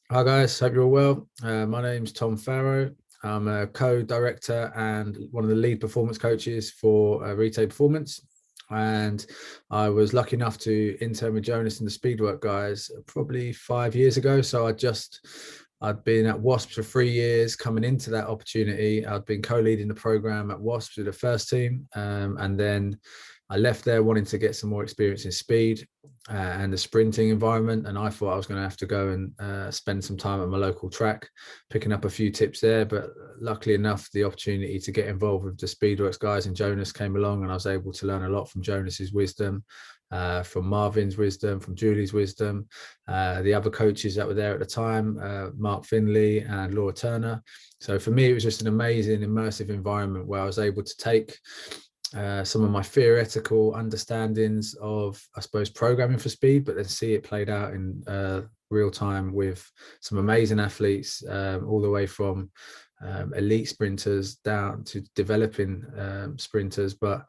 Hi guys, hope you're all well. My name's Tom Farrow. I'm a co-director and one of the lead performance coaches for Areté Performance. And I was lucky enough to intern with Jonas and the Speedwork guys probably 5 years ago. So I'd been at Wasps for 3 years. Coming into that opportunity, I'd been co-leading the program at Wasps with the first team, and then I left there wanting to get some more experience in speed and the sprinting environment. And I thought I was going to have to go and spend some time at my local track, picking up a few tips there. But luckily enough, the opportunity to get involved with the Speedworks guys and Jonas came along, and I was able to learn a lot from Jonas's wisdom, from Marvin's wisdom, from Julie's wisdom, the other coaches that were there at the time, Mark Finley and Laura Turner. So for me, it was just an amazing, immersive environment where I was able to take some of my theoretical understandings of, I suppose, programming for speed, but then see it played out in real time with some amazing athletes, all the way from elite sprinters down to developing sprinters. But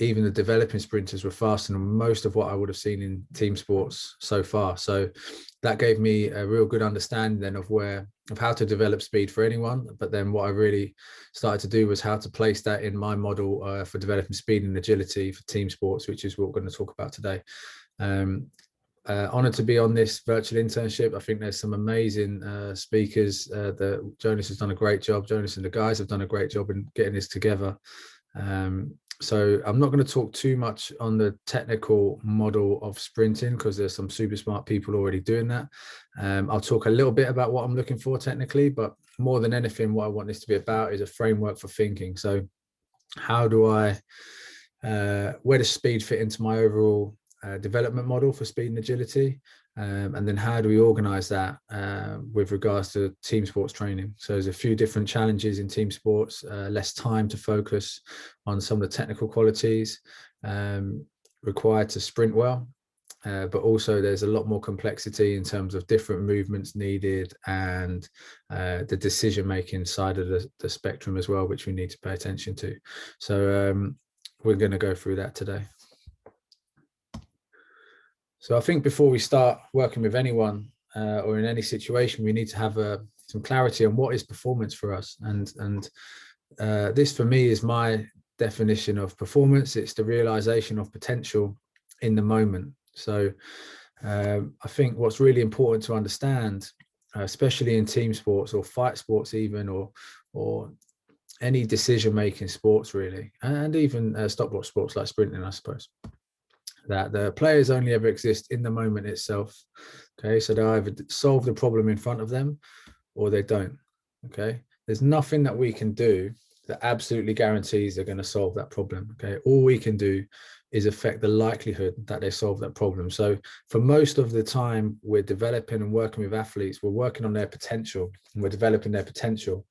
even the developing sprinters were faster than most of what I would have seen in team sports so far. So that gave me a real good understanding then of how to develop speed for anyone. But then what I really started to do was how to place that in my model for developing speed and agility for team sports, which is what we're going to talk about today. Honored to be on this virtual internship. I think there's some amazing speakers. That Jonas has done a great job. Jonas and the guys have done a great job in getting this together. So I'm not going to talk too much on the technical model of sprinting because there's some super smart people already doing that. I'll talk a little bit about what I'm looking for technically, but more than anything, what I want this to be about is a framework for thinking. So how do where does speed fit into my overall development model for speed and agility? And then how do we organize that with regards to team sports training? So there's a few different challenges in team sports, less time to focus on some of the technical qualities required to sprint well. But also there's a lot more complexity in terms of different movements needed and the decision-making side of the spectrum as well, which we need to pay attention to. So we're going to go through that today. So I think before we start working with anyone or in any situation, we need to have some clarity on what is performance for us. And this for me is my definition of performance. It's the realization of potential in the moment. So I think what's really important to understand, especially in team sports or fight sports even, or any decision-making sports really, and even stopwatch sports like sprinting, I suppose, that the players only ever exist in the moment itself. Okay, so they either solve the problem in front of them or they don't. Okay, there's nothing that we can do that absolutely guarantees they're going to solve that problem. Okay, all we can do is affect the likelihood that they solve that problem. So for most of the time we're developing and working with athletes, we're working on their potential and we're developing their potential.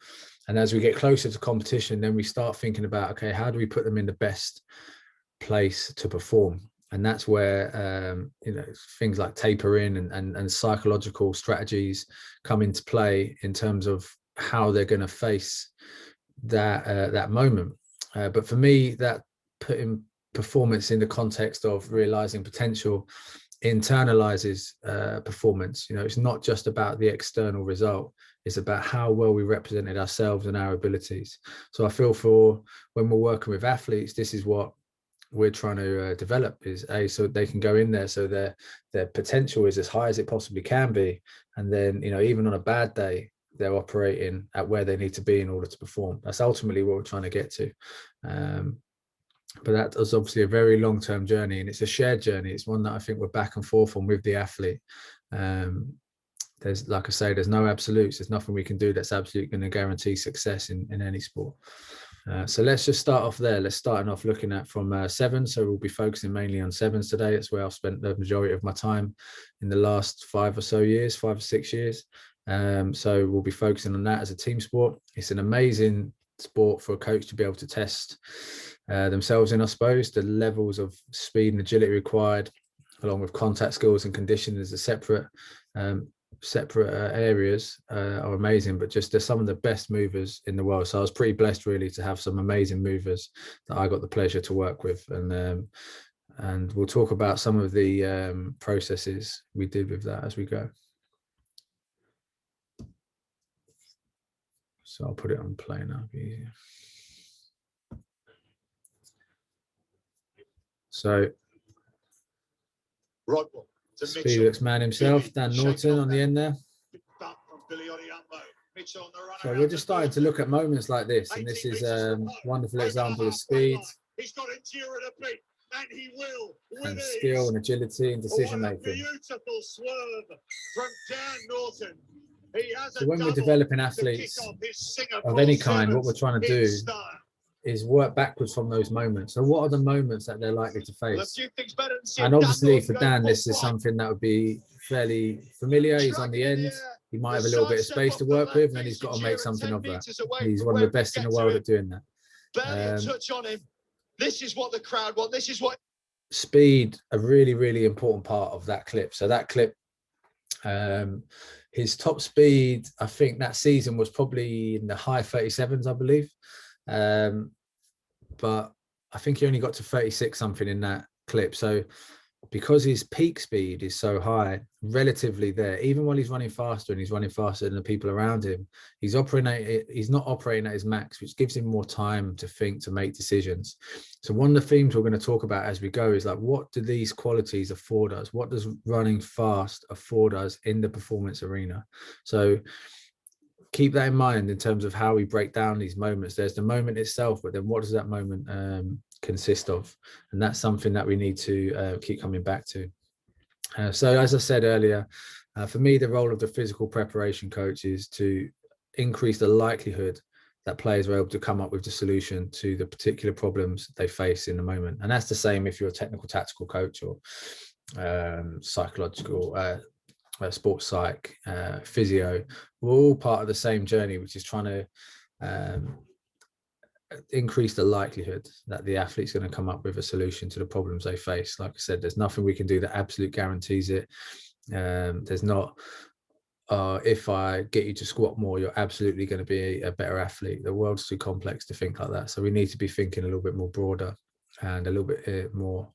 And as we get closer to competition, then we start thinking about, okay, how do we put them in the best place to perform? And that's where things like tapering and psychological strategies come into play in terms of how they're going to face that moment. But for me, that putting performance in the context of realizing potential internalizes performance. It's not just about the external result. It's about how well we represented ourselves and our abilities. So I feel for when we're working with athletes, this is what we're trying to develop is so they can go in there so their potential is as high as it possibly can be, and then even on a bad day they're operating at where they need to be in order to perform. That's ultimately what we're trying to get to, but that is obviously a very long-term journey, and it's a shared journey. It's one that I think we're back and forth on with the athlete. There's, like I say, there's no absolutes. There's nothing we can do that's absolutely going to guarantee success in any sport. So let's just start off there. Let's start off looking at from sevens. So we'll be focusing mainly on sevens today. That's where I've spent the majority of my time in the last 5 or 6 years. So we'll be focusing on that as a team sport. It's an amazing sport for a coach to be able to test themselves in, I suppose. The levels of speed and agility required, along with contact skills and conditioning, is a separate areas are amazing, but just they're some of the best movers in the world. So I was pretty blessed really to have some amazing movers that I got the pleasure to work with, and we'll talk about some of the processes we did with that as we go. So I'll put it on play now. Easier. So Speedworks man himself, Dan Norton on the end there. So we're just starting to look at moments like this, and this is a wonderful example of speed and skill and agility and decision making. So when we're developing athletes of any kind, what we're trying to do is work backwards from those moments. So what are the moments that they're likely to face? And obviously for Dan, this is something that would be fairly familiar. He's on the end. He might have a little bit of space to work with, and then he's got to make something of that. He's one of the best in the world at doing that. This is what the crowd want. This is what speed, a really, really important part of that clip. So that clip, his top speed, I think that season was probably in the high 37s, I believe. But I think he only got to 36 something in that clip. So because his peak speed is so high, relatively there, even while he's running faster and he's running faster than the people around him, he's not operating at his max, which gives him more time to think, to make decisions. So one of the themes we're going to talk about as we go is like, what do these qualities afford us? What does running fast afford us in the performance arena? So keep that in mind in terms of how we break down these moments. There's the moment itself, but then what does that moment consist of? And that's something that we need to keep coming back to. So as I said earlier, for me, the role of the physical preparation coach is to increase the likelihood that players are able to come up with the solution to the particular problems they face in the moment. And that's the same if you're a technical tactical coach or psychological sports psych, physio. We're all part of the same journey, which is trying to increase the likelihood that the athlete's going to come up with a solution to the problems they face. Like I said, there's nothing we can do that absolutely guarantees it. There's not, if I get you to squat more, you're absolutely going to be a better athlete. The world's too complex to think like that. So we need to be thinking a little bit more broader and a little bit more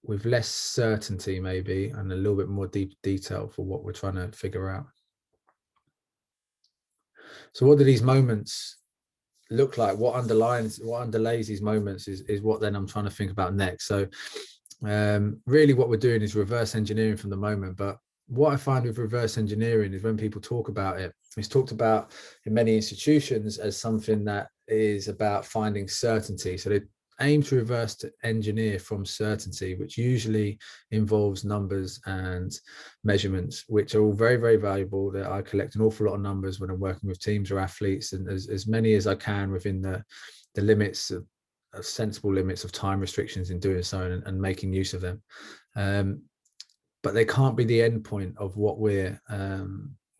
with less certainty maybe, and a little bit more deep detail for what we're trying to figure out. So what do these moments look like? What underlays these moments is what then I'm trying to think about next. So really what we're doing is reverse engineering from the moment. But what I find with reverse engineering is when people talk about it, it's talked about in many institutions as something that is about finding certainty. So they aim to reverse engineer from certainty, which usually involves numbers and measurements, which are all very, very valuable. That I collect an awful lot of numbers when I'm working with teams or athletes, and as many as I can within the limits of sensible limits of time restrictions in doing so, and making use of them. But they can't be the end point of what we're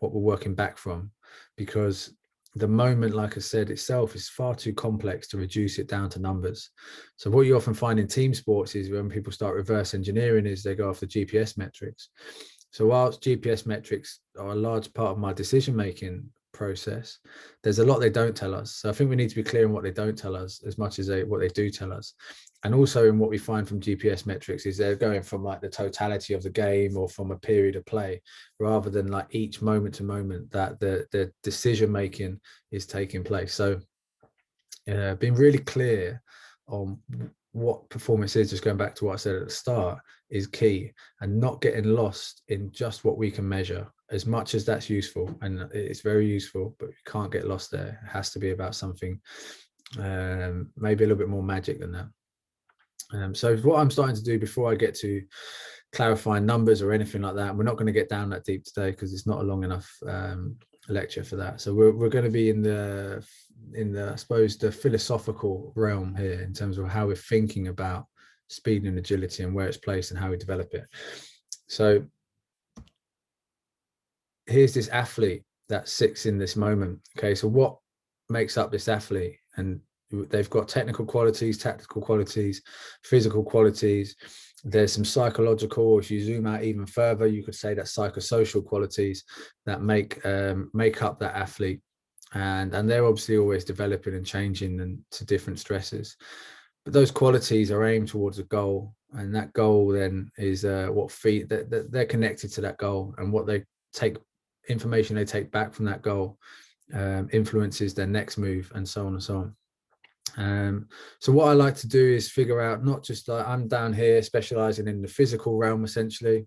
working back from, because the moment, like I said, itself is far too complex to reduce it down to numbers. So what you often find in team sports is when people start reverse engineering is they go off the GPS metrics. So whilst GPS metrics are a large part of my decision-making process, there's a lot they don't tell us. So I think we need to be clear on what they don't tell us as much as what they do tell us. And also in what we find from GPS metrics is they're going from like the totality of the game or from a period of play, rather than like each moment to moment that the decision making is taking place. So being really clear on what performance is, just going back to what I said at the start, is key, and not getting lost in just what we can measure, as much as that's useful, and it's very useful, but we can't get lost there. It has to be about something maybe a little bit more magic than that. So what I'm starting to do before I get to clarifying numbers or anything like that, we're not going to get down that deep today because it's not a long enough lecture for that. So we're going to be in the I suppose the philosophical realm here in terms of how we're thinking about speed and agility and where it's placed and how we develop it. So here's this athlete that sits in this moment. Okay, so what makes up this athlete? And they've got technical qualities, tactical qualities, physical qualities. There's some psychological, if you zoom out even further, you could say that psychosocial qualities that make up that athlete. And they're obviously always developing and changing and to different stresses. But those qualities are aimed towards a goal. And that goal then is they're connected to that goal, and what they take information they take back from that goal influences their next move, and so on and so on. So what I like to do is figure out, not just like I'm down here specializing in the physical realm essentially,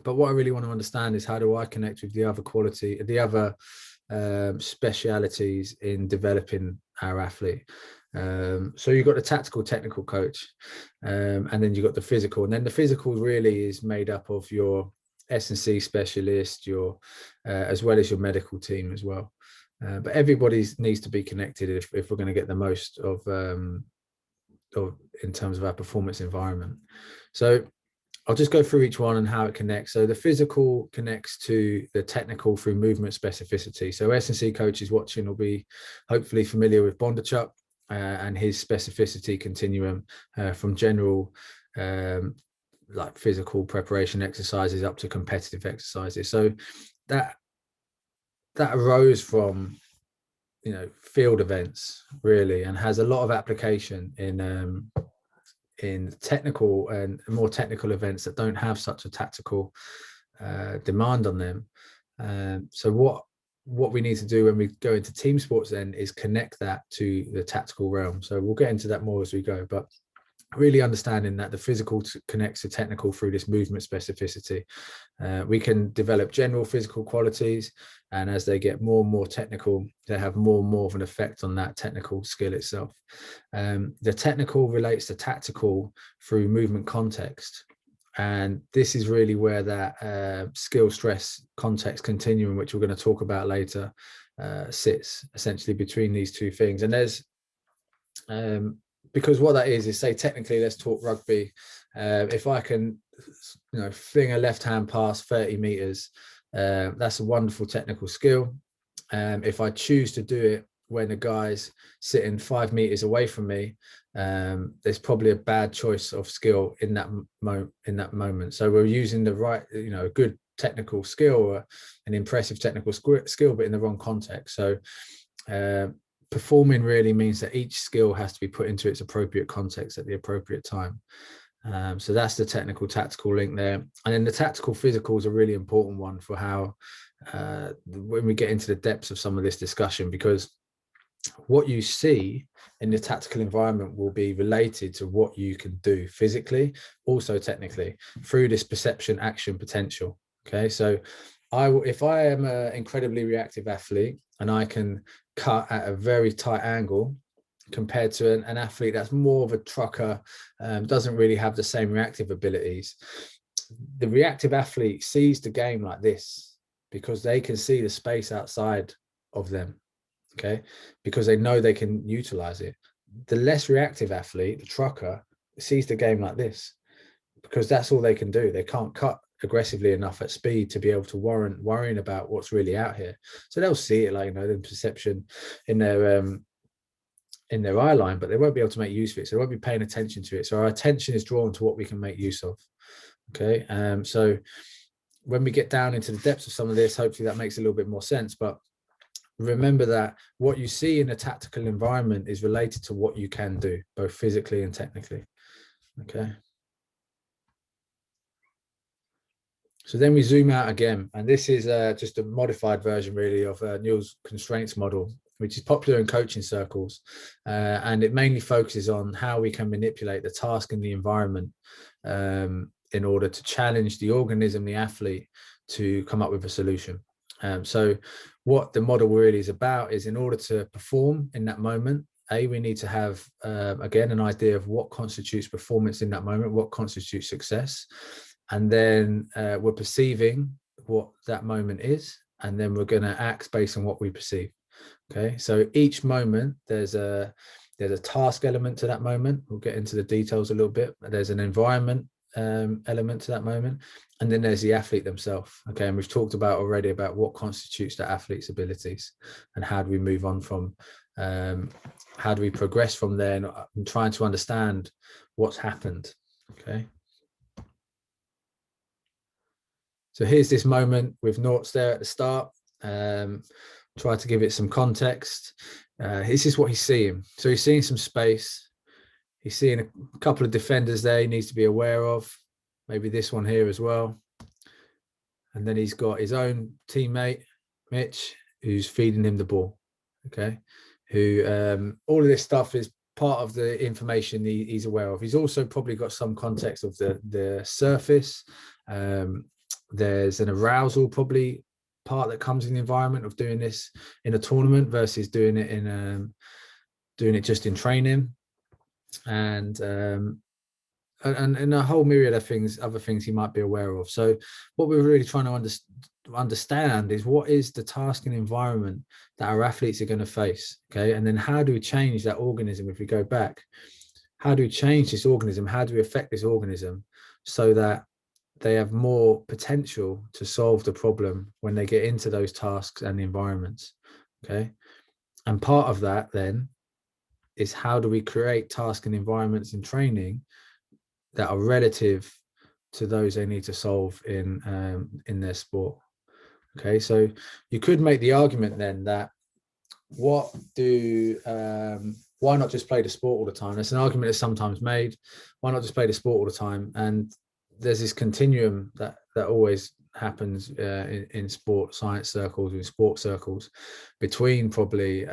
but what I really want to understand is how do I connect with the other specialities in developing our athlete. So you've got the tactical technical coach, and then you've got the physical, and then the physical really is made up of your S&C specialist, your as well as your medical team as well. But everybody needs to be connected if we're going to get the most of in terms of our performance environment. So I'll just go through each one and how it connects. So the physical connects to the technical through movement specificity. So S&C coaches watching will be hopefully familiar with Bondarchuk and his specificity continuum from general like physical preparation exercises up to competitive exercises. So that arose from, you know, field events really, and has a lot of application in technical and more technical events that don't have such a tactical demand on them. So what we need to do when we go into team sports then is connect that to the tactical realm. So we'll get into that more as we go, but really understanding that the physical connects to technical through this movement specificity. We can develop general physical qualities, and as they get more and more technical, they have more and more of an effect on that technical skill itself. The technical relates to tactical through movement context. And this is really where that skill stress context continuum, which we're going to talk about later, sits essentially between these two things. And there's because what that is say technically, let's talk rugby. If I can, you know, fling a left hand pass 30 meters, that's a wonderful technical skill. If I choose to do it when the guy's sitting 5 meters away from me, there's probably a bad choice of skill in that moment. So we're using the right, you know, a good technical skill or an impressive technical skill, but in the wrong context. So performing really means that each skill has to be put into its appropriate context at the appropriate time. So that's the technical tactical link there. And then the tactical physical is a really important one for how when we get into the depths of some of this discussion, because what you see in the tactical environment will be related to what you can do physically, also technically, through this perception action potential. Okay, so if I am an incredibly reactive athlete and I can cut at a very tight angle compared to an athlete that's more of a trucker, doesn't really have the same reactive abilities, the reactive athlete sees the game like this because they can see the space outside of them, okay, because they know they can utilize it. The less reactive athlete, the trucker, sees the game like this because that's all they can do. They can't cut aggressively enough at speed to be able to warrant worrying about what's really out here. So they'll see it like, you know, the perception in their eye line, but they won't be able to make use of it. So they won't be paying attention to it. So our attention is drawn to what we can make use of. Okay. So when we get down into the depths of some of this, hopefully that makes a little bit more sense. But remember that what you see in a tactical environment is related to what you can do, both physically and technically. Okay. So then we zoom out again, and this is just a modified version really of Neil's constraints model, which is popular in coaching circles, and it mainly focuses on how we can manipulate the task and the environment in order to challenge the organism, the athlete, to come up with a solution. So what the model really is about is, in order to perform in that moment, we need to have, again, an idea of what constitutes performance in that moment, what constitutes success. And then we're perceiving what that moment is, and then we're going to act based on what we perceive. Okay, so each moment there's a task element to that moment. We'll get into the details a little bit. There's an environment element to that moment, and then there's the athlete themselves. Okay, and we've talked about already about what constitutes the athlete's abilities and how do we move on from, how do we progress from there, and trying to understand what's happened. Okay. So here's this moment with Norts there at the start. Try to give it some context. This is what he's seeing. So he's seeing some space. He's seeing a couple of defenders there he needs to be aware of. Maybe this one here as well. and then he's got his own teammate, Mitch, who's feeding him the ball. Okay, who all of this stuff is part of the information he's aware of. He's also probably got some context of the surface. There's an arousal probably part that comes in the environment of doing this in a tournament versus doing it just in training, and a whole myriad of other things he might be aware of. So what we're really trying to understand is what is the task and environment that our athletes are going to face. Okay, and then how do we change that organism? If we go back, how do we change this organism? How do we affect this organism so that they have more potential to solve the problem when they get into those tasks and environments? Okay, and part of that then is how do we create task and environments in training that are relative to those they need to solve in their sport. Okay, so you could make the argument then that why not just play the sport all the time? That's an argument that's sometimes made. Why not just play the sport all the time? And there's this continuum that always happens in sport science circles, in sports circles, between probably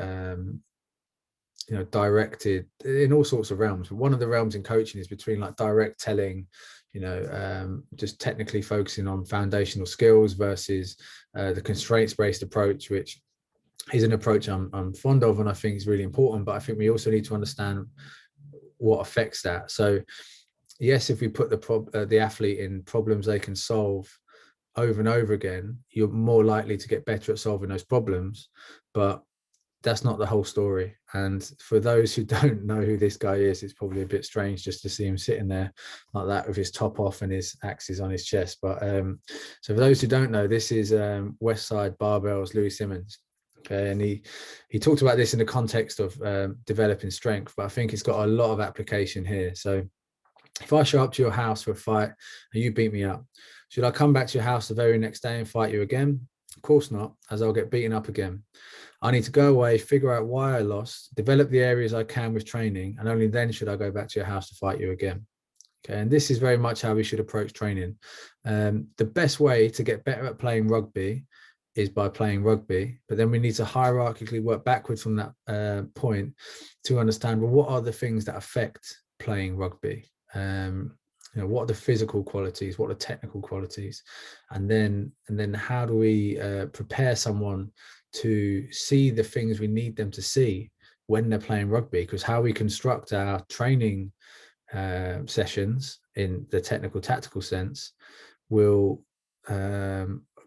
directed in all sorts of realms. But one of the realms in coaching is between like direct telling, just technically focusing on foundational skills versus the constraints-based approach, which is an approach I'm fond of and I think is really important. But I think we also need to understand what affects that. So yes, if we put the athlete in problems they can solve over and over again, you're more likely to get better at solving those problems. But that's not the whole story. And for those who don't know who this guy is, it's probably a bit strange just to see him sitting there like that with his top off and his axes on his chest. But so for those who don't know, this is Westside Barbell's Louis Simmons. Okay, and he talked about this in the context of developing strength, but I think it's got a lot of application here. So if I show up to your house for a fight and you beat me up, should I come back to your house the very next day and fight you again? Of course not, as I'll get beaten up again. I need to go away, figure out why I lost, develop the areas I can with training, and only then should I go back to your house to fight you again. Okay, and this is very much how we should approach training. The best way to get better at playing rugby is by playing rugby, but then we need to hierarchically work backwards from that point to understand, well, what are the things that affect playing rugby? What are the physical qualities? What are the technical qualities? And then how do we prepare someone to see the things we need them to see when they're playing rugby? Because how we construct our training sessions in the technical tactical sense will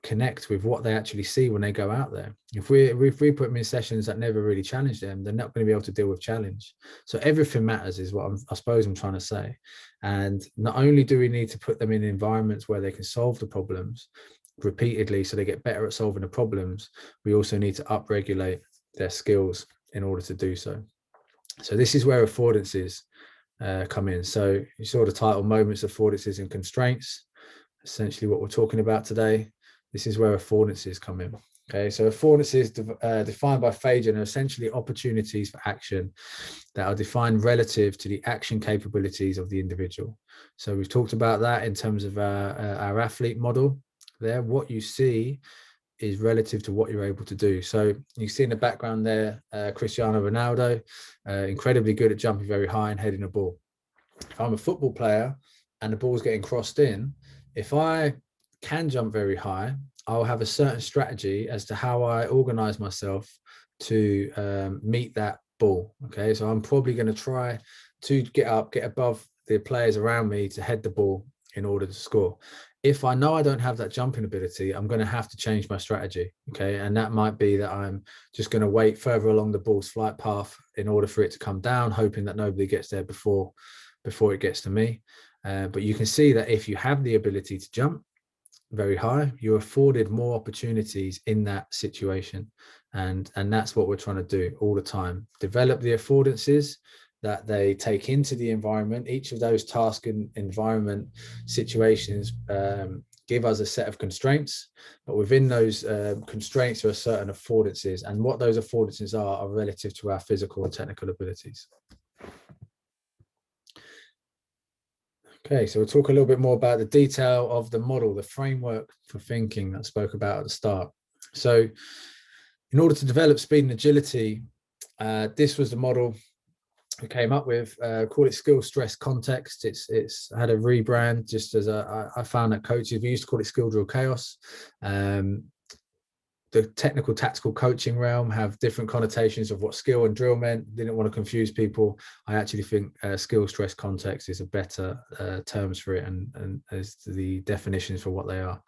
connect with what they actually see when they go out there. If we put them in sessions that never really challenge them, they're not going to be able to deal with challenge. So everything matters is what I suppose I'm trying to say. And not only do we need to put them in environments where they can solve the problems repeatedly so they get better at solving the problems, we also need to upregulate their skills in order to do so. So this is where affordances come in. So you saw the title, Moments, Affordances and Constraints, essentially what we're talking about today. This is where affordances come in. Okay, so affordances defined by Fagan are essentially opportunities for action that are defined relative to the action capabilities of the individual. So we've talked about that in terms of our athlete model there. What you see is relative to what you're able to do. So you see in the background there, Cristiano Ronaldo, incredibly good at jumping very high and heading a ball. If I'm a football player and the ball's getting crossed in, if I can jump very high, I'll have a certain strategy as to how I organize myself to meet that ball. Okay, so I'm probably going to try to get above the players around me to head the ball in order to score. If I know I don't have that jumping ability, I'm going to have to change my strategy. Okay, and that might be that I'm just going to wait further along the ball's flight path in order for it to come down, hoping that nobody gets there before it gets to me. But you can see that if you have the ability to jump very high, you're afforded more opportunities in that situation, and that's what we're trying to do all the time. Develop the affordances that they take into the environment. Each of those task and environment situations give us a set of constraints, but within those constraints are certain affordances, and what those affordances are relative to our physical and technical abilities. Okay, so we'll talk a little bit more about the detail of the model, the framework for thinking that I spoke about at the start. So in order to develop speed and agility, this was the model we came up with. Call it skill, stress, context. It's had a rebrand just as I found that coaches, we used to call it skill, drill, chaos. The technical tactical coaching realm have different connotations of what skill and drill meant. Didn't want to confuse people. I actually think skill, stress, context is a better terms for it, and as the definitions for what they are.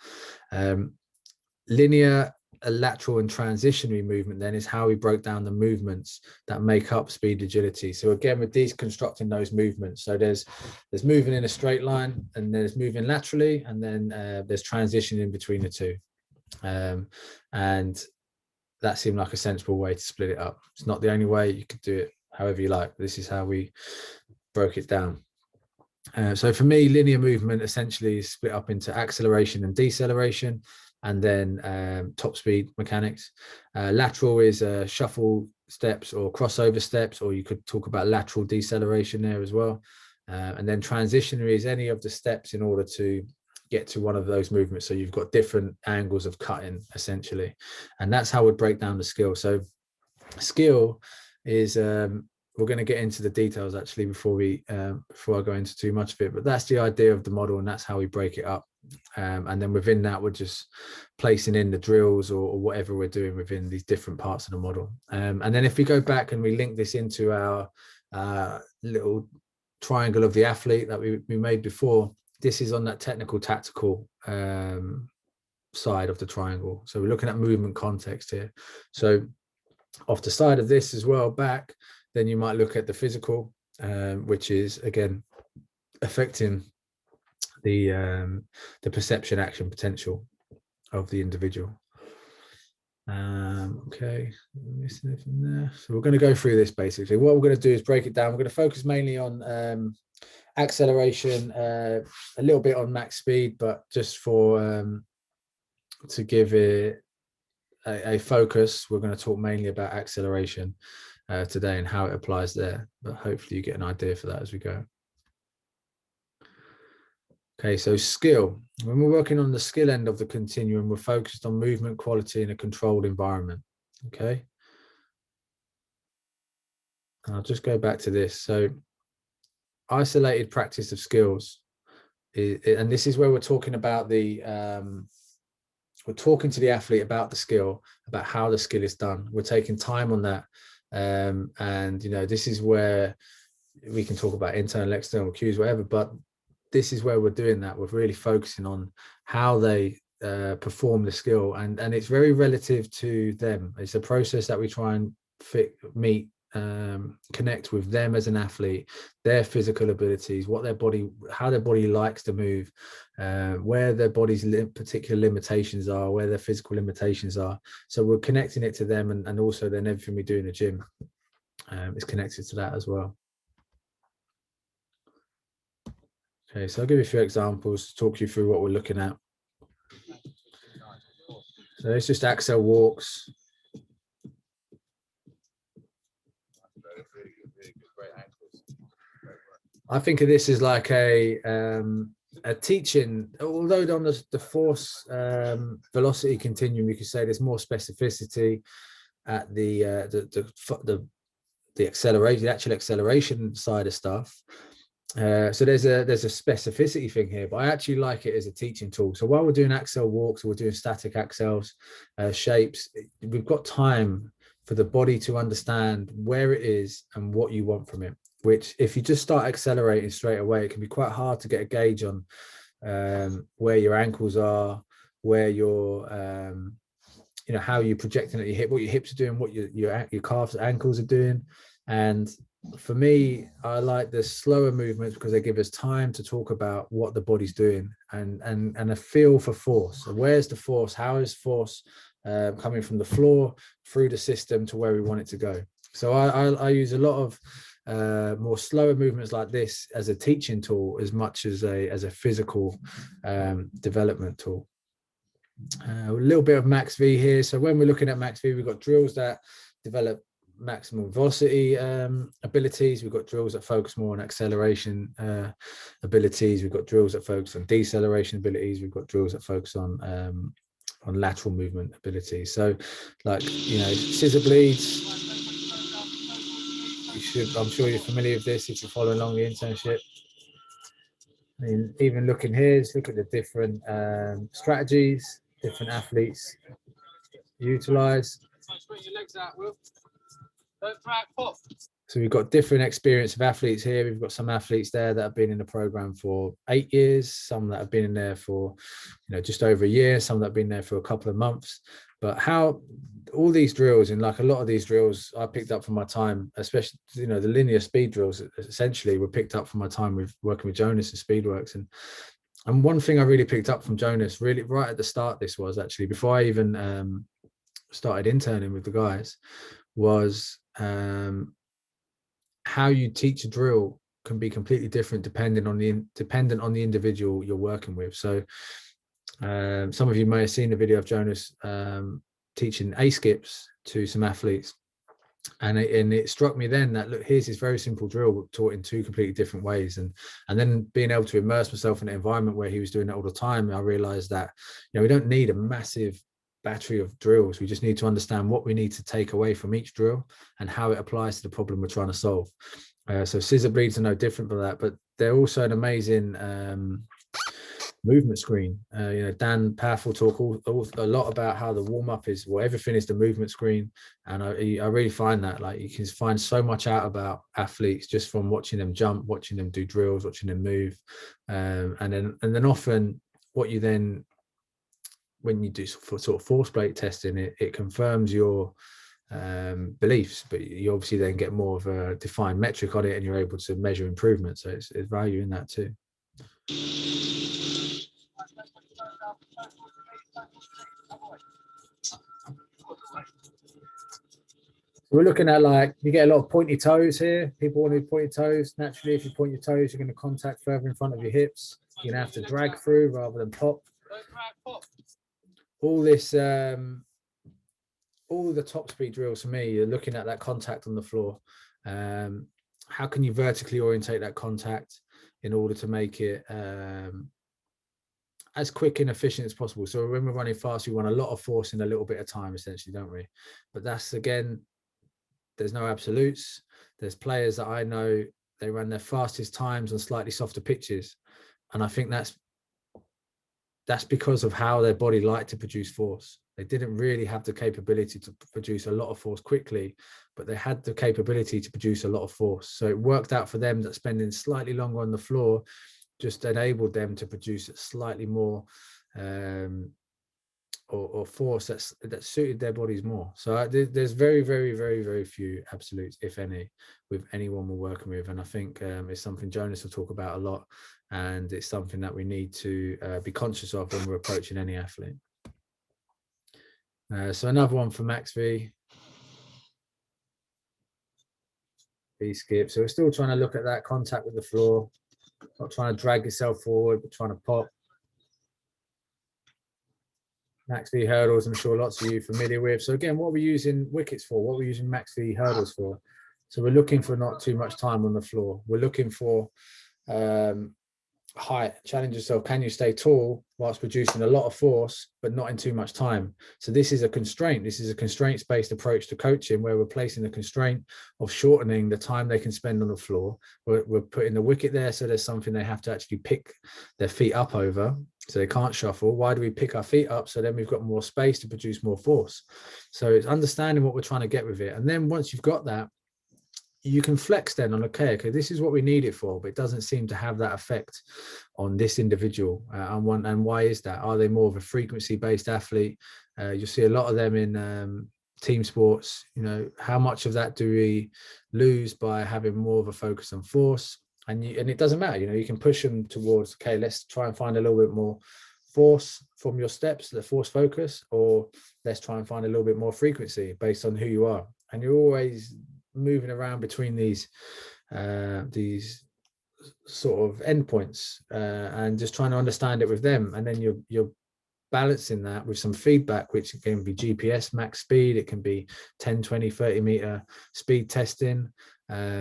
Linear, lateral and transitionary movement then is how we broke down the movements that make up speed agility. So again, with deconstructing those movements, so there's moving in a straight line, and there's moving laterally, and then there's transition in between the two. And that seemed like a sensible way to split it up. It's not the only way. You could do it however you like. This is how we broke it down. So for me, linear movement essentially is split up into acceleration and deceleration, and then top speed mechanics. Lateral is shuffle steps or crossover steps, or you could talk about lateral deceleration there as well. And then transitionary is any of the steps in order to get to one of those movements. So you've got different angles of cutting essentially, and that's how we break down the skill. So skill is we're going to get into the details actually before I go into too much of it, but that's the idea of the model, and that's how we break it up. And then within that, we're just placing in the drills or whatever we're doing within these different parts of the model. And then if we go back and we link this into our little triangle of the athlete that we made before, this is on that technical tactical side of the triangle. So we're looking at movement context here. So off the side of this as well, back, then you might look at the physical, which is again affecting the perception action potential of the individual. Okay, missing it from there. So we're going to go through this basically. What we're going to do is break it down. We're going to focus mainly on acceleration, a little bit on max speed, but just for to give it a focus, we're going to talk mainly about acceleration today and how it applies there, but hopefully you get an idea for that as we go. Okay, so skill. When we're working on the skill end of the continuum, we're focused on movement quality in a controlled environment. Okay, and I'll just go back to this. So isolated practice of skills, and this is where we're talking about the we're talking to the athlete about the skill, about how the skill is done. We're taking time on that, and you know, this is where we can talk about internal, external cues, whatever, but this is where we're doing that. We're really focusing on how they perform the skill, and it's very relative to them. It's a process that we try and connect with them as an athlete, their physical abilities, what their body, how their body likes to move, where their body's particular limitations are, where their physical limitations are. So we're connecting it to them, and also then everything we do in the gym is connected to that as well. Okay, so I'll give you a few examples to talk you through what we're looking at. So it's just Accel walks. I think of this as like a teaching, although on the force velocity continuum, you could say there's more specificity at the acceleration, the actual acceleration side of stuff. So there's a specificity thing here, but I actually like it as a teaching tool. So while we're doing Accel walks, or we're doing static accels, shapes, we've got time for the body to understand where it is and what you want from it, which if you just start accelerating straight away, it can be quite hard to get a gauge on where your ankles are, where your you know, how you're projecting at your hip, what your hips are doing, what your calves, ankles are doing. And for me, I like the slower movements because they give us time to talk about what the body's doing, and a feel for force. So where's the force? How is force coming from the floor through the system to where we want it to go? So I use a lot of more slower movements like this as a teaching tool, as much as a physical development tool. A little bit of MaxV here. So when we're looking at MaxV, we've got drills that develop maximum velocity abilities. We've got drills that focus more on acceleration abilities. We've got drills that focus on deceleration abilities. We've got drills that focus on lateral movement abilities. So, like, you know, scissor bleeds. I'm sure you're familiar with this if you follow along the internship. I mean, even looking here, just look at the different strategies different athletes utilize. So we've got different experience of athletes here. We've got some athletes there that have been in the program for 8 years, some that have been in there for, you know, just over a year, some that have been there for a couple of months. But how all these drills, and like a lot of these drills I picked up from my time, especially, you know, the linear speed drills essentially were picked up from my time with working with Jonas and Speedworks. And one thing I really picked up from Jonas really right at the start, this was actually before I even started interning with the guys, was how you teach a drill can be completely different dependent on the individual you're working with. So some of you may have seen the video of Jonas teaching A-skips to some athletes, and it struck me then that, look, here's this very simple drill taught in 2 completely different ways, and then being able to immerse myself in an environment where he was doing it all the time, I realized that, you know, we don't need a massive battery of drills. We just need to understand what we need to take away from each drill and how it applies to the problem we're trying to solve. So scissor bleeds are no different for that, but they're also an amazing movement screen. You know, Dan Powerful talk a lot about how the warm-up is, well, everything is the movement screen, and I really find that, like, you can find so much out about athletes just from watching them jump, watching them do drills, watching them move, and then often what you then, when you do sort of force plate testing, it confirms your beliefs, but you obviously then get more of a defined metric on it, and you're able to measure improvement. So it's value in that too. We're looking at, like, you get a lot of pointy toes here. People want to do pointy toes. Naturally, if you point your toes, you're going to contact further in front of your hips. You're going to have to drag through rather than pop. All this, all the top speed drills for me, you're looking at that contact on the floor. How can you vertically orientate that contact in order to make it as quick and efficient as possible? So when we're running fast, we want a lot of force in a little bit of time, essentially, don't we? But that's, again, there's no absolutes. There's players that I know, they run their fastest times on slightly softer pitches, and I think that's because of how their body liked to produce force. They didn't really have the capability to produce a lot of force quickly, but they had the capability to produce a lot of force. So it worked out for them that spending slightly longer on the floor just enabled them to produce slightly more or force that suited their bodies more. So there's very, very, very, very few absolutes, if any, with anyone we're working with. And I think it's something Jonas will talk about a lot, and it's something that we need to be conscious of when we're approaching any athlete. So another one for MaxV, PSkip. So we're still trying to look at that contact with the floor, not trying to drag yourself forward, but trying to pop. MaxV hurdles, I'm sure lots of you are familiar with. So again, what are we using wickets for? What are we using MaxV hurdles for? So we're looking for not too much time on the floor. We're looking for height. Challenge yourself. Can you stay tall whilst producing a lot of force, but not in too much time? So this is a constraint. This is a constraints-based approach to coaching, where we're placing the constraint of shortening the time they can spend on the floor. We're putting the wicket there, so there's something they have to actually pick their feet up over, so they can't shuffle. Why do we pick our feet up? So then we've got more space to produce more force. So it's understanding what we're trying to get with it. And then once you've got that, you can flex then on, okay, this is what we need it for, but it doesn't seem to have that effect on this individual. And why is that? Are they more of a frequency-based athlete? You'll see a lot of them in team sports. You know, how much of that do we lose by having more of a focus on force? And it doesn't matter. You know, you can push them towards, okay, let's try and find a little bit more force from your steps, the force focus, or let's try and find a little bit more frequency based on who you are. And you're always moving around between these sort of endpoints and just trying to understand it with them. And then you're balancing that with some feedback, which can be GPS max speed, it can be 10, 20, 30 meter speed testing.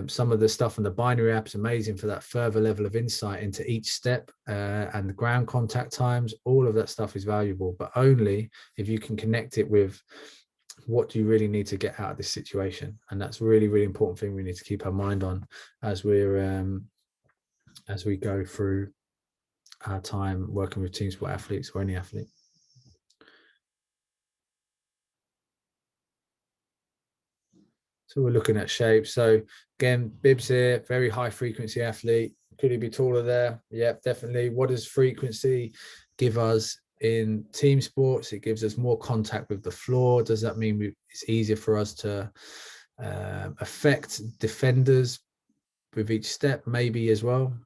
Some of the stuff on the binary app is amazing for that further level of insight into each step, and the ground contact times. All of that stuff is valuable, but only if you can connect it with what do you really need to get out of this situation. And that's really, really important thing we need to keep our mind on as we go through our time working with team sport athletes or any athlete. So we're looking at shape. So again, Bibs here, very high frequency athlete. Could he be taller there? Yeah, definitely. What does frequency give us in team sports? It gives us more contact with the floor. Does that mean it's easier for us to affect defenders with each step? Maybe as well.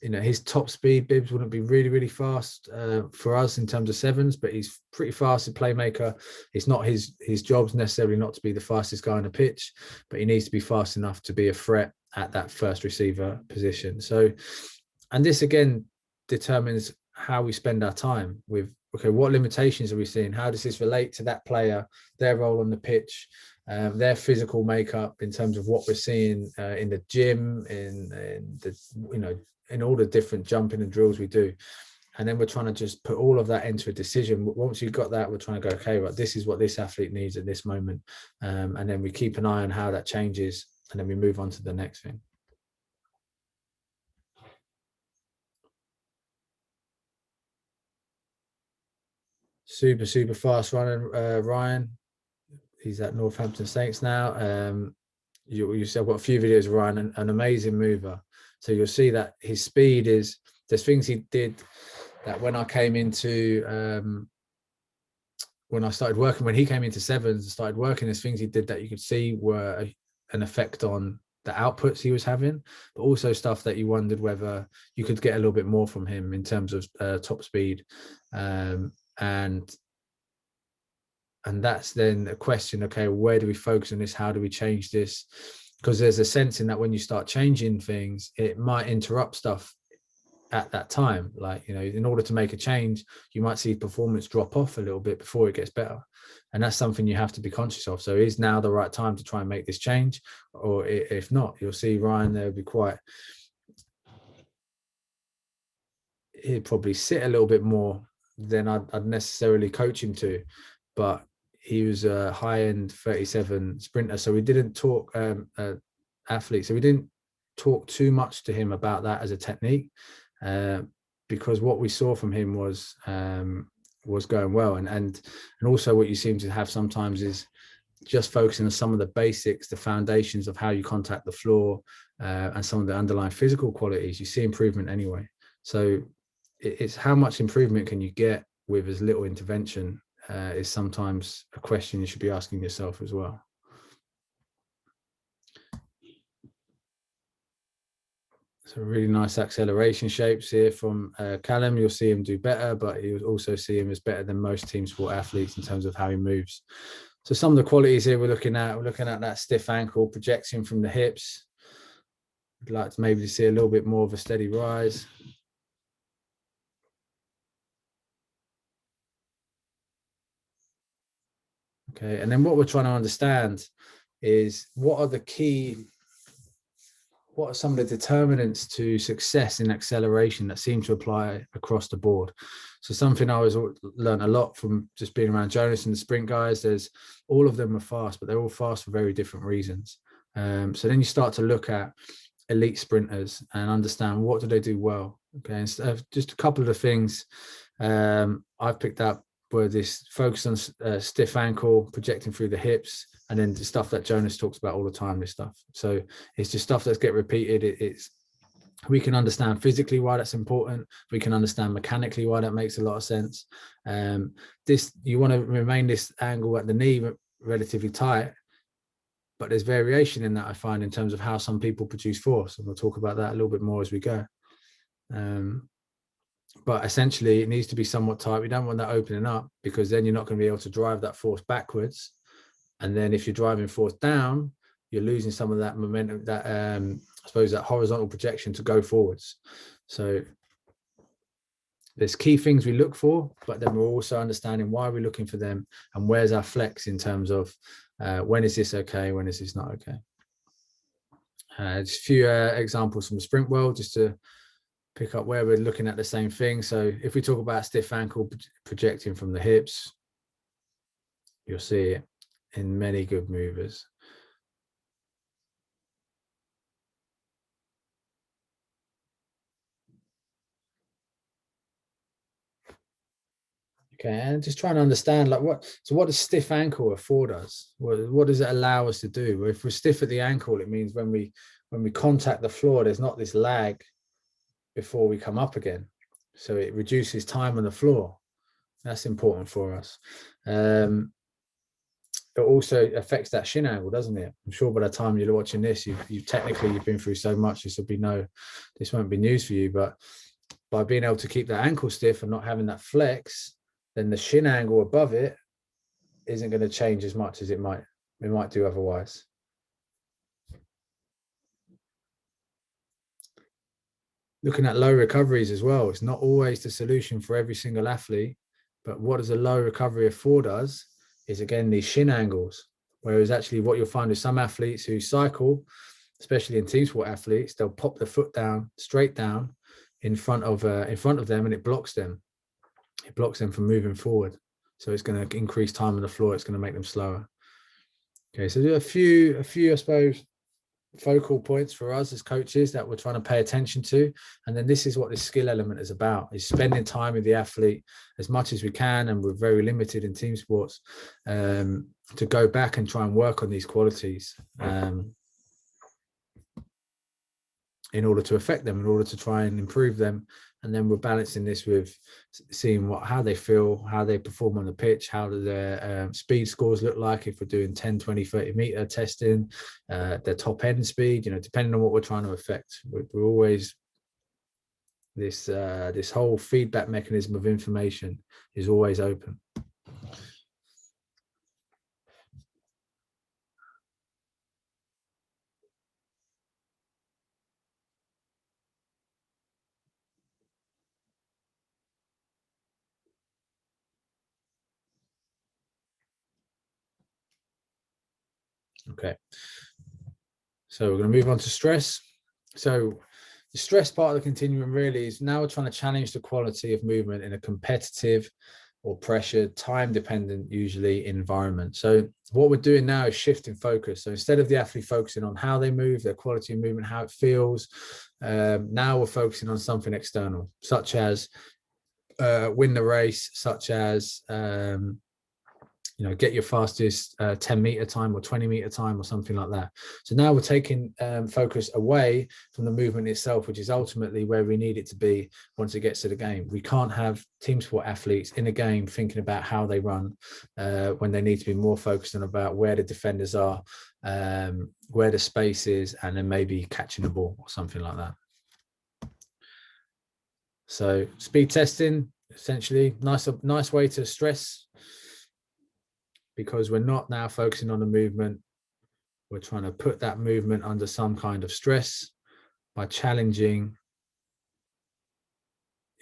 His top speed, Bibs wouldn't be really, really fast for us in terms of sevens, but he's pretty fast, a playmaker. It's not his job's necessarily not to be the fastest guy on the pitch, but he needs to be fast enough to be a threat at that first receiver position. So, and this again determines how we spend our time with, okay, what limitations are we seeing? How does this relate to that player, their role on the pitch, their physical makeup in terms of what we're seeing in the gym, in the, in all the different jumping and drills we do. And then we're trying to just put all of that into a decision. Once you've got that, we're trying to go, okay, right, this is what this athlete needs at this moment. And then we keep an eye on how that changes, and then we move on to the next thing. Super, super fast running, Ryan. He's at Northampton Saints now. I've got a few videos of Ryan, an amazing mover. So you'll see that his speed is, there's things he did that when I came into, when he came into sevens and started working, there's things he did that you could see were an effect on the outputs he was having, but also stuff that you wondered whether you could get a little bit more from him in terms of top speed. And that's then a question, okay, where do we focus on this? How do we change this? Because there's a sense in that when you start changing things, it might interrupt stuff at that time. Like, in order to make a change, you might see performance drop off a little bit before it gets better. And that's something you have to be conscious of. So is now the right time to try and make this change? Or if not, you'll see Ryan there will be he'd probably sit a little bit more than I'd necessarily coach him to. But he was a high-end 37 sprinter, so we didn't talk athlete. So we didn't talk too much to him about that as a technique, because what we saw from him was going well, and also what you seem to have sometimes is just focusing on some of the basics, the foundations of how you contact the floor, and some of the underlying physical qualities. You see improvement anyway. So it's how much improvement can you get with as little intervention. Is sometimes a question you should be asking yourself as well. So really nice acceleration shapes here from Callum. You'll see him do better, but you'll also see him as better than most team sport athletes in terms of how he moves. So some of the qualities here we're looking at that stiff ankle projection from the hips. We'd like to maybe see a little bit more of a steady rise. Okay, and then what we're trying to understand is what are some of the determinants to success in acceleration that seem to apply across the board. So something I always learned a lot from just being around Jonas and the sprint guys, there's all of them are fast, but they're all fast for very different reasons. So then you start to look at elite sprinters and understand what do they do well. Okay, and just a couple of the things I've picked up were this focus on stiff ankle, projecting through the hips, and then the stuff that Jonas talks about all the time, this stuff. So it's just stuff that's get repeated. We can understand physically why that's important. We can understand mechanically why that makes a lot of sense. You want to remain this angle at the knee relatively tight, but there's variation in that, I find, in terms of how some people produce force. And we'll talk about that a little bit more as we go. But essentially, it needs to be somewhat tight. We don't want that opening up, because then you're not going to be able to drive that force backwards. And then if you're driving force down, you're losing some of that momentum, that I suppose that horizontal projection to go forwards. So there's key things we look for, but then we're also understanding why we're looking for them and where's our flex in terms of when is this okay, when is this not okay. Just a few examples from the sprint world, just to pick up where we're looking at the same thing. So if we talk about stiff ankle projecting from the hips, you'll see it in many good movers. Okay, and just trying to understand like what does stiff ankle afford us? What does it allow us to do? Well, if we're stiff at the ankle, it means when we contact the floor, there's not this lag before we come up again. So it reduces time on the floor. That's important for us. It also affects that shin angle, doesn't it? I'm sure by the time you're watching this, you've been through so much, this won't be news for you, but by being able to keep that ankle stiff and not having that flex, then the shin angle above it isn't going to change as much as it might do otherwise. Looking at low recoveries as well, it's not always the solution for every single athlete, but what does a low recovery afford us is, again, these shin angles. Whereas actually what you'll find is some athletes who cycle, especially in team sport athletes, they'll pop the foot down, straight down in front of them, and it blocks them. It blocks them from moving forward. So it's going to increase time on the floor. It's going to make them slower. Okay, so there are a few, I suppose, focal points for us as coaches that we're trying to pay attention to. And then this is what this skill element is about, is spending time with the athlete as much as we can, and we're very limited in team sports, to go back and try and work on these qualities in order to affect them, in order to try and improve them. And then we're balancing this with seeing how they feel, how they perform on the pitch, how do their speed scores look like if we're doing 10, 20, 30 meter testing, their top end speed, depending on what we're trying to affect. We're always, this whole feedback mechanism of information is always open. Okay, so we're going to move on to stress. So the stress part of the continuum really is now we're trying to challenge the quality of movement in a competitive or pressured, time-dependent, usually, environment. So what we're doing now is shifting focus. So instead of the athlete focusing on how they move, their quality of movement, how it feels, now we're focusing on something external, such as win the race, such as get your fastest 10 meter time or 20 meter time or something like that. So now we're taking focus away from the movement itself, which is ultimately where we need it to be once it gets to the game. We can't have team sport athletes in a game thinking about how they run when they need to be more focused on about where the defenders are, where the space is, and then maybe catching the ball or something like that. So speed testing, essentially, nice way to stress, because we're not now focusing on the movement. We're trying to put that movement under some kind of stress by challenging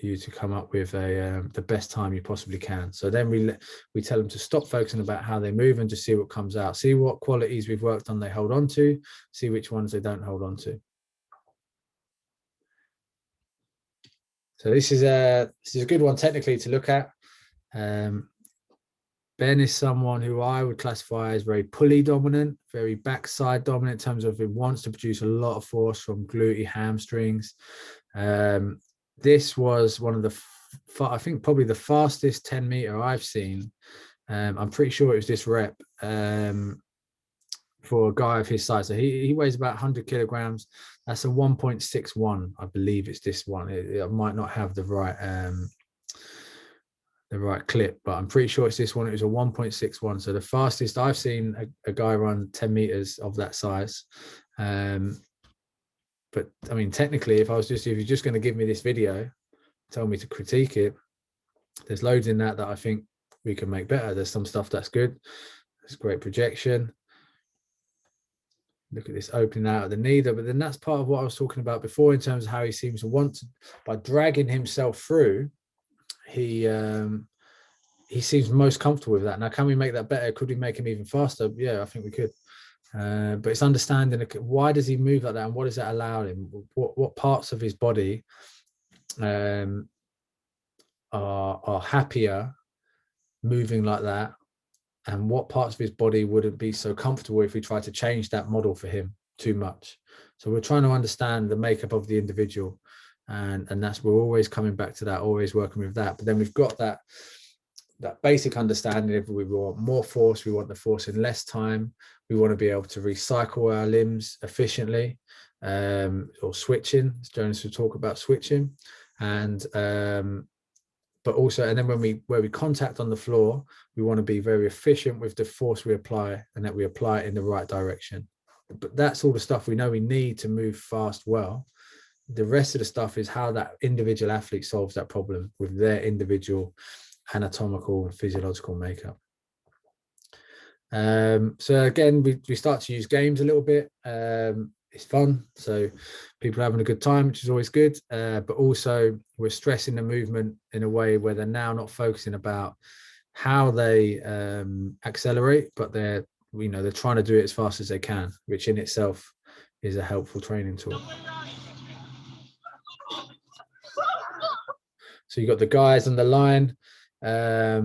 you to come up with the best time you possibly can. So then we tell them to stop focusing about how they move and just see what comes out. See what qualities we've worked on they hold on to, see which ones they don't hold on to. So this is a good one technically to look at. Ben is someone who I would classify as very pulley dominant, very backside dominant in terms of it wants to produce a lot of force from glute, hamstrings. This was one of the, I think probably the fastest 10 meter I've seen. I'm pretty sure it was this rep for a guy of his size. So he weighs about 100 kilograms. That's a 1.61. I believe it's this one. It might not have the right clip, but I'm pretty sure it's this one. It was a 1.61. So the fastest I've seen a guy run 10 meters of that size. But I mean, technically, if you're just going to give me this video, tell me to critique it, there's loads in that I think we can make better. There's some stuff that's good. There's great projection. Look at this opening out of the knee, but then that's part of what I was talking about before in terms of how he seems to want to, by dragging himself through, he seems most comfortable with that. Now, can we make that better? Could we make him even faster? Yeah, I think we could. But it's understanding why does he move like that, and what does that allow him? What parts of his body are happier moving like that, and what parts of his body wouldn't be so comfortable if we try to change that model for him too much. So we're trying to understand the makeup of the individual, and that's, we're always coming back to that, always working with that. But then we've got that basic understanding. If we want more force, we want the force in less time. We want to be able to recycle our limbs efficiently, or switching, as Jonas will talk about switching. And but also, and then where we contact on the floor, we want to be very efficient with the force we apply, and that we apply it in the right direction. But that's all the stuff we know we need to move fast well. The rest of the stuff is how that individual athlete solves that problem with their individual anatomical and physiological makeup. So again, we start to use games a little bit. It's fun, so people are having a good time, which is always good. But also we're stressing the movement in a way where they're now not focusing about how they accelerate, but they're trying to do it as fast as they can, which in itself is a helpful training tool. So you've got the guys on the line. They're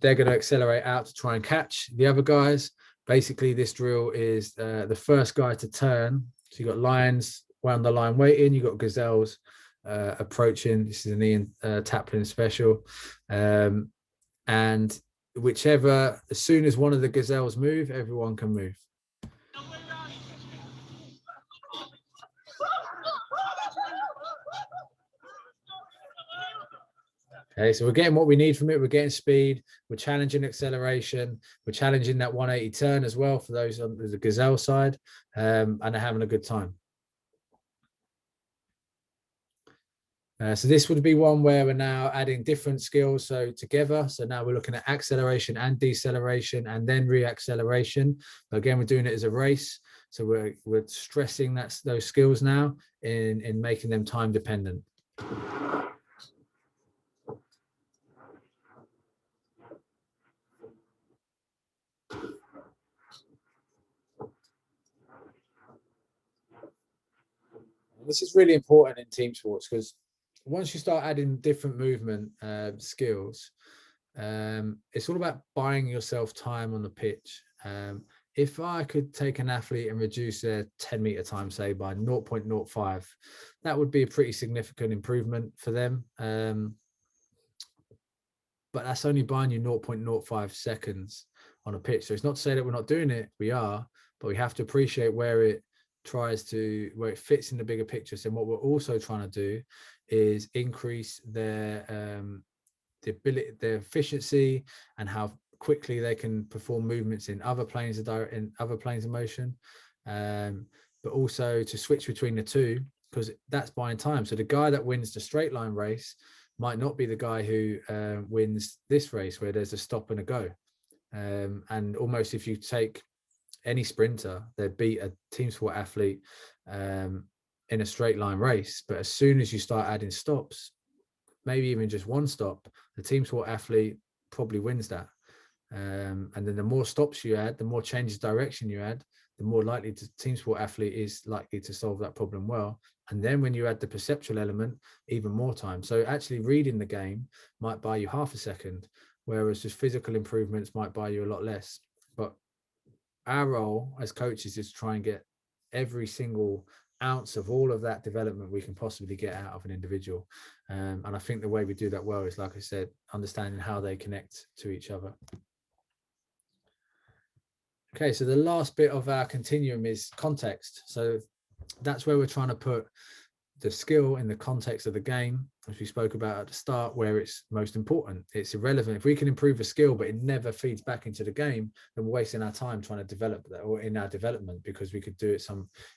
going to accelerate out to try and catch the other guys. Basically, this drill is the first guy to turn. So you've got lions around the line waiting. You've got gazelles approaching. This is an Ian Taplin special. And whichever, as soon as one of the gazelles move, everyone can move. Okay, so we're getting what we need from it. We're getting speed. We're challenging acceleration. We're challenging that 180 turn as well for those on the gazelle side, and they're having a good time. So this would be one where we're now adding different skills together. So now we're looking at acceleration and deceleration, and then reacceleration. But again, we're doing it as a race. So we're stressing those skills now in making them time dependent. This is really important in team sports, because once you start adding different movement skills, it's all about buying yourself time on the pitch. If I could take an athlete and reduce their 10-meter time, say, by 0.05, that would be a pretty significant improvement for them. But that's only buying you 0.05 seconds on a pitch. So it's not to say that we're not doing it, we are, but we have to appreciate where it fits in the bigger picture. So what we're also trying to do is increase their efficiency and how quickly they can perform movements in other planes of motion, but also to switch between the two, because that's buying time. So the guy that wins the straight line race might not be the guy who wins this race where there's a stop and a go. And almost, if you take any sprinter, they beat a team sport athlete in a straight line race. But as soon as you start adding stops, maybe even just one stop, the team sport athlete probably wins that. And then the more stops you add, the more changes direction you add, the more likely the team sport athlete is likely to solve that problem well. And then when you add the perceptual element, even more time. So actually reading the game might buy you half a second, whereas just physical improvements might buy you a lot less. But our role as coaches is to try and get every single ounce of all of that development we can possibly get out of an individual. And I think the way we do that well is, like I said, understanding how they connect to each other. Okay, so the last bit of our continuum is context. So that's where we're trying to put the skill in the context of the game, as we spoke about at the start, where it's most important. It's irrelevant. If we can improve a skill, but it never feeds back into the game, then we're wasting our time trying to develop that, or in our development, because we could do it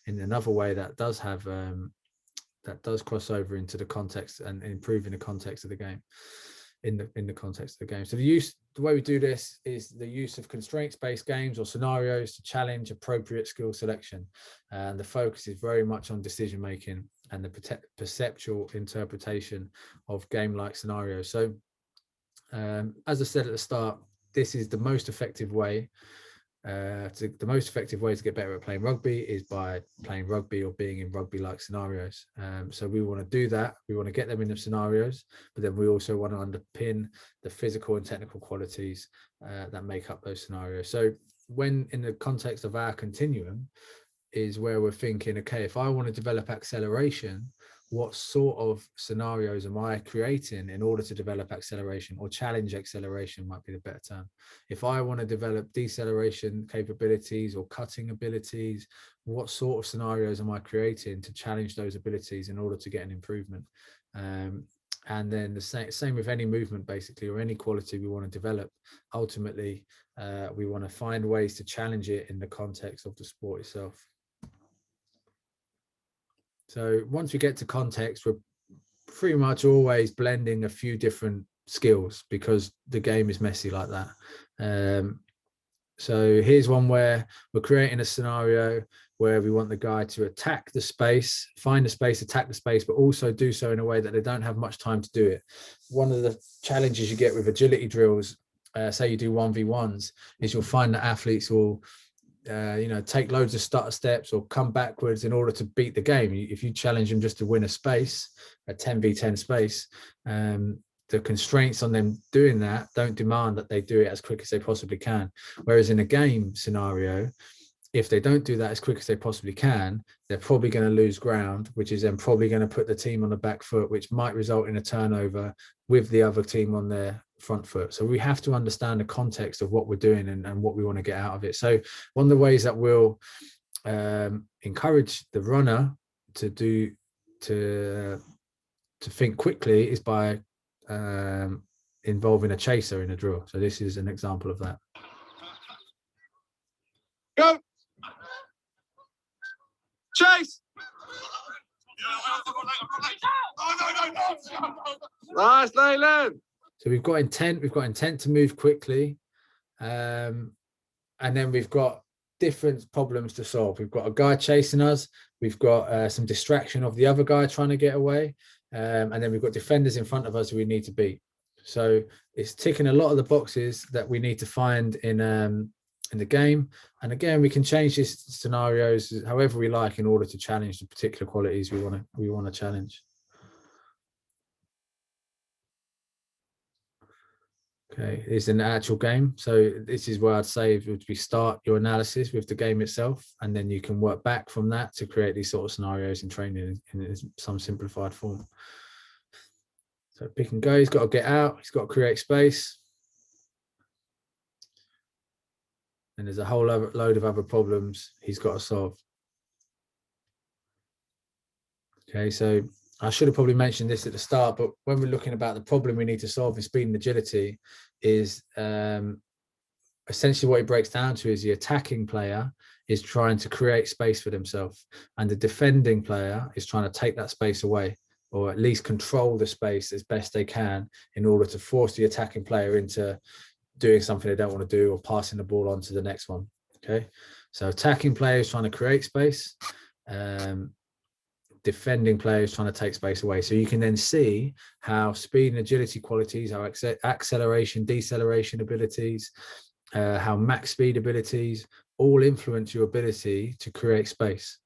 in another way that does have that does cross over into the context and improving the context of the game. In the context of the game. So the way we do this is the use of constraints-based games or scenarios to challenge appropriate skill selection. And the focus is very much on decision making. and the perceptual interpretation of game-like scenarios. So as I said at the start, this is the most effective way. The most effective way to get better at playing rugby is by playing rugby or being in rugby-like scenarios. So we want to do that. We want to get them in the scenarios, but then we also want to underpin the physical and technical qualities that make up those scenarios. So when in the context of our continuum is where we're thinking, okay, if I want to develop acceleration, what sort of scenarios am I creating in order to develop acceleration, or challenge acceleration might be the better term. If I want to develop deceleration capabilities or cutting abilities, what sort of scenarios am I creating to challenge those abilities in order to get an improvement? And then the same with any movement, basically, or any quality we want to develop. Ultimately, we want to find ways to challenge it in the context of the sport itself. So once we get to context, we're pretty much always blending a few different skills because the game is messy like that. So here's one where we're creating a scenario where we want the guy to attack the space, find the space, attack the space, but also do so in a way that they don't have much time to do it. One of the challenges you get with agility drills, say you do 1v1s, is you'll find that athletes will take loads of stutter steps or come backwards in order to beat the game. If you challenge them just to win a space, a 10v10 space, the constraints on them doing that don't demand that they do it as quick as they possibly can. Whereas in a game scenario, if they don't do that as quick as they possibly can, they're probably going to lose ground, which is then probably going to put the team on the back foot, which might result in a turnover with the other team on their front foot. So we have to understand the context of what we're doing and what we want to get out of it. So one of the ways that we'll encourage the runner to think quickly is by involving a chaser in a drill. So this is an example of that. Go! Chase! Nice, Leyland. So we've got intent to move quickly, and then we've got different problems to solve. We've got a guy chasing us, we've got some distraction of the other guy trying to get away, and then we've got defenders in front of us who we need to beat. So it's ticking a lot of the boxes that we need to find in the game. And again, we can change these scenarios however we like in order to challenge the particular qualities we want to challenge. Okay, it's an actual game. So this is where I'd say we start your analysis with the game itself, and then you can work back from that to create these sort of scenarios in training in some simplified form. So pick and go, he's got to get out, he's got to create space. And there's a whole load of other problems he's got to solve. Okay, so I should have probably mentioned this at the start, but when we're looking about the problem we need to solve in speed and agility is essentially what it breaks down to is the attacking player is trying to create space for themselves, and the defending player is trying to take that space away, or at least control the space as best they can in order to force the attacking player into doing something they don't want to do or passing the ball on to the next one. Okay, so attacking players trying to create space, defending players trying to take space away. So you can then see how speed and agility qualities, how acceleration, deceleration abilities, how max speed abilities all influence your ability to create space.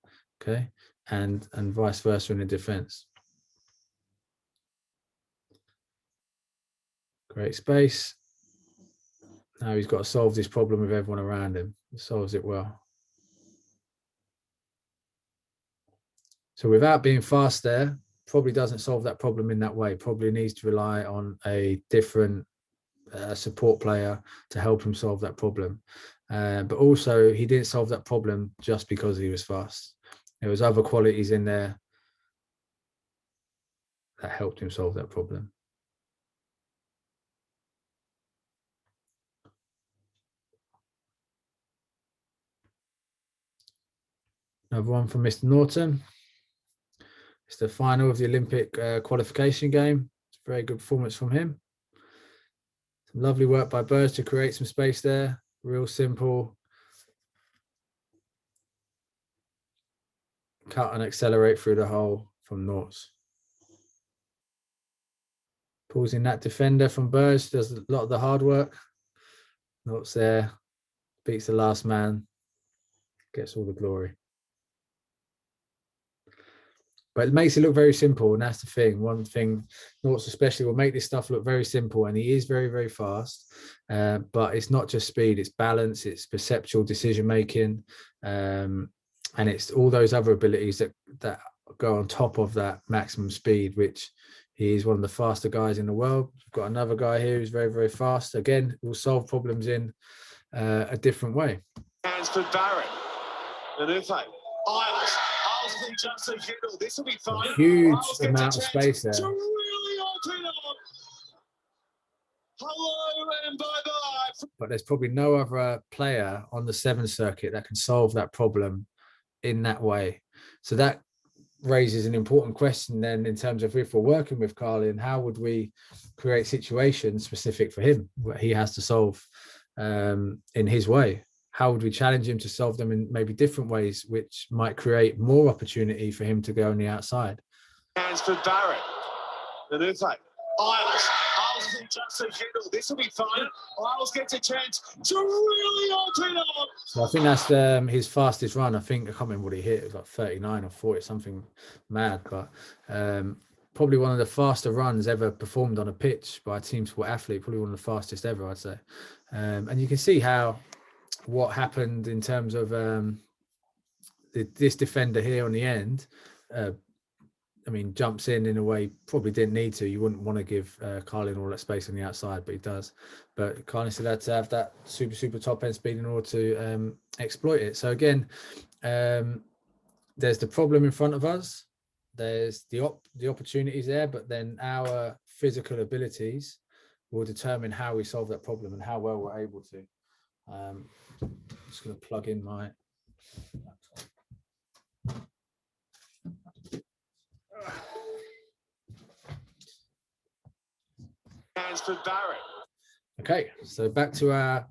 Okay, and vice versa in the defense. Create space. Now he's got to solve this problem with everyone around him. He solves it well. So without being fast there, probably doesn't solve that problem in that way. Probably needs to rely on a different support player to help him solve that problem. But also he didn't solve that problem just because he was fast. There was other qualities in there that helped him solve that problem. Another one from Mr. Norton. It's the final of the Olympic qualification game. It's a very good performance from him. Some lovely work by Burrs to create some space there. Real simple. Cut and accelerate through the hole. from Norts. Pulls in that defender from Burge, does a lot of the hard work. Norts there, beats the last man, gets all the glory. But it makes it look very simple, and that's the thing. One thing, Norts especially, will make this stuff look very simple, and he is very, very fast. But it's not just speed; it's balance, it's perceptual decision making, and it's all those other abilities that go on top of that maximum speed. Which he is one of the faster guys in the world. We've got another guy here who's very, very fast. Again, will solve problems in a different way. Hands for Barrett. Areté. Isles. Just a hurdle. This will be fine. A huge amount of space there. To really open up. Hello and bye-bye. But there's probably no other player on the 7 circuit that can solve that problem in that way. So that raises an important question then in terms of, if we're working with Carlin, how would we create situations specific for him, what he has to solve in his way? How would we challenge him to solve them in maybe different ways, which might create more opportunity for him to go on the outside? Hands for Barrett. Areté. Isles. Isles just a hurdle. This will be fine. Isles gets a chance to really open up. So I think that's his fastest run. I can't remember what he hit. It was like 39 or 40, something mad. But probably one of the faster runs ever performed on a pitch by a team sport athlete. Probably one of the fastest ever, I'd say. And you can see what happened in terms of this defender here on the end. I mean, jumps in a way probably didn't need to. You wouldn't want to give Carlin all that space on the outside, but he does. But Carlin still had to have that super top end speed in order to exploit it. So again, there's the problem in front of us. There's the opportunities there, but then our physical abilities will determine how we solve that problem and how well we're able to. I'm just going to plug in my laptop. Hands for Barrett. Okay, so back to our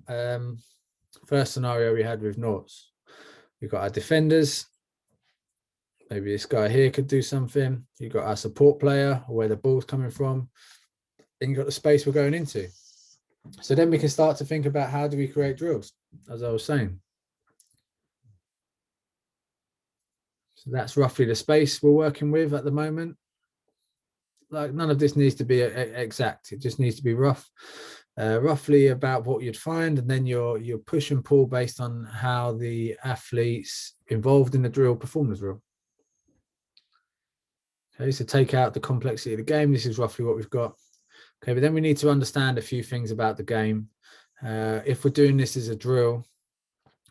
first scenario we had with Norts. We've got our defenders. Maybe this guy here could do something. You've got our support player, or where the ball's coming from. Then you've got the space we're going into. So then we can start to think about, how do we create drills, as I was saying. So that's roughly the space we're working with at the moment. Like, none of this needs to be exact. It just needs to be roughly about what you'd find, and then your push and pull based on how the athletes involved in the drill perform the drill. Okay, so take out the complexity of the game. This is roughly what we've got. Okay, but then we need to understand a few things about the game. If we're doing this as a drill,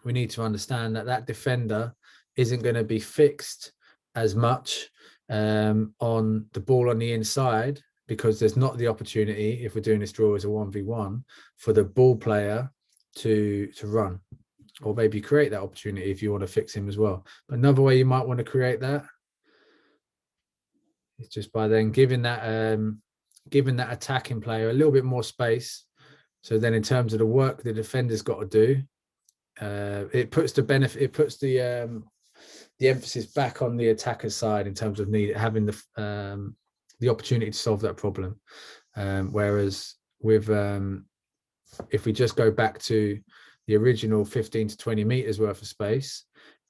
we need to understand that defender isn't going to be fixed as much on the ball on the inside, because there's not the opportunity, if we're doing this drill as a 1v1, for the ball player to run, or maybe create that opportunity if you want to fix him as well. But another way you might want to create that is just by then giving that attacking player a little bit more space. So then in terms of the work the defender's got to do, it puts the emphasis back on the attacker's side in terms of having the opportunity to solve that problem. Whereas with if we just go back to the original 15 to 20 meters worth of space,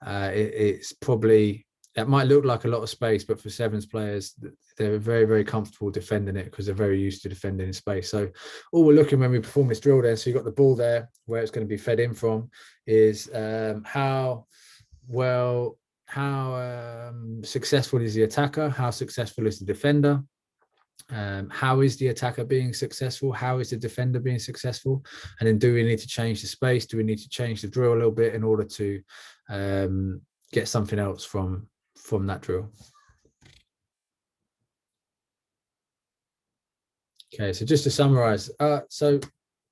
it's probably, that might look like a lot of space, but for sevens players, they're very, very comfortable defending it because they're very used to defending in space. So all we're looking when we perform this drill then, so you've got the ball there where it's going to be fed in from, is how successful is the attacker? How successful is the defender? How is the attacker being successful? How is the defender being successful? And then, do we need to change the space? Do we need to change the drill a little bit in order to get something else from that drill? Okay, so just to summarize, so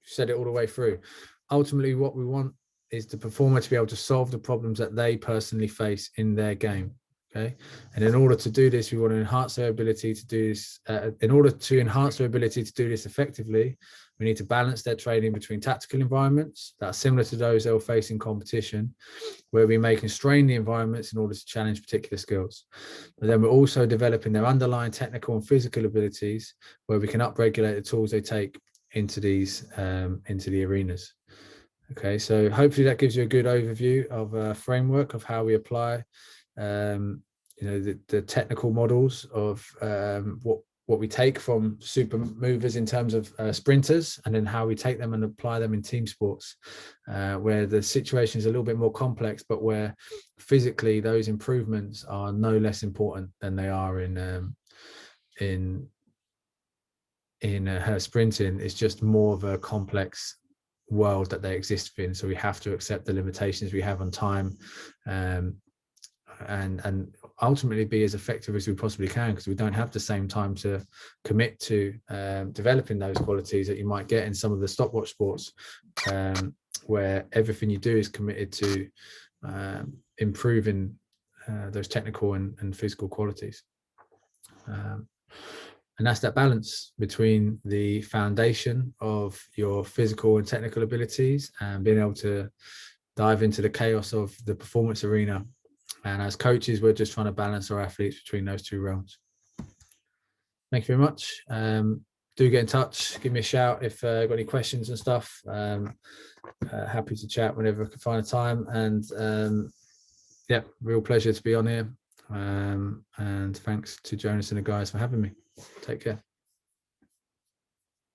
said it all the way through. Ultimately, what we want is the performer to be able to solve the problems that they personally face in their game. Okay, and in order to do this, we want to enhance their ability to do this. In order to enhance their ability to do this effectively, We need to balance their training between tactical environments that are similar to those they'll face in competition, where we may constrain the environments in order to challenge particular skills. But then we're also developing their underlying technical and physical abilities, where we can upregulate the tools they take into these into the arenas. Okay, so hopefully that gives you a good overview of a framework of how we apply the technical models of what we take from super movers in terms of sprinters, and then how we take them and apply them in team sports, where the situation is a little bit more complex, but where physically those improvements are no less important than they are in sprinting. It's just more of a complex world that they exist in, so we have to accept the limitations we have on time, and ultimately be as effective as we possibly can, because we don't have the same time to commit to developing those qualities that you might get in some of the stopwatch sports, where everything you do is committed to improving those technical and physical qualities. And that's that balance between the foundation of your physical and technical abilities and being able to dive into the chaos of the performance arena. And as coaches, we're just trying to balance our athletes between those two realms. Thank you very much. Do get in touch, give me a shout if you've got any questions and stuff. Happy to chat whenever I can find a time. And yeah, real pleasure to be on here. And thanks to Jonas and the guys for having me. Take care.